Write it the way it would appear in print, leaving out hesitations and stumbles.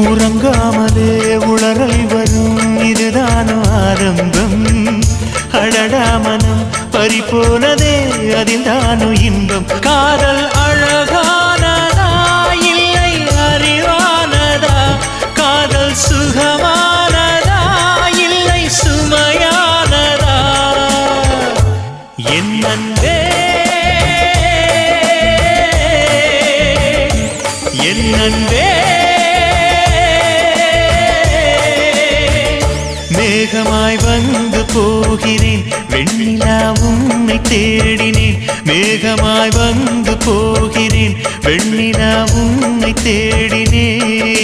உறங்காமலே உளறல் வரும் இதுதான் ஆரம்பம். அடடா மனம் பறிபோனதே அதில் தானோ இன்பம். காதல் அழகானதா இல்லை அறிவானதா? காதல் சுகமானதா இல்லை சுமையானதா? என் அன்பே என் அன்பே மேகமாய் வந்து போகிறேன் வெண்ணிலா உன்னை தேடினேன். மேகமாய் வந்து போகிறேன் வெண்ணிலா உன்னை தேடினேன்.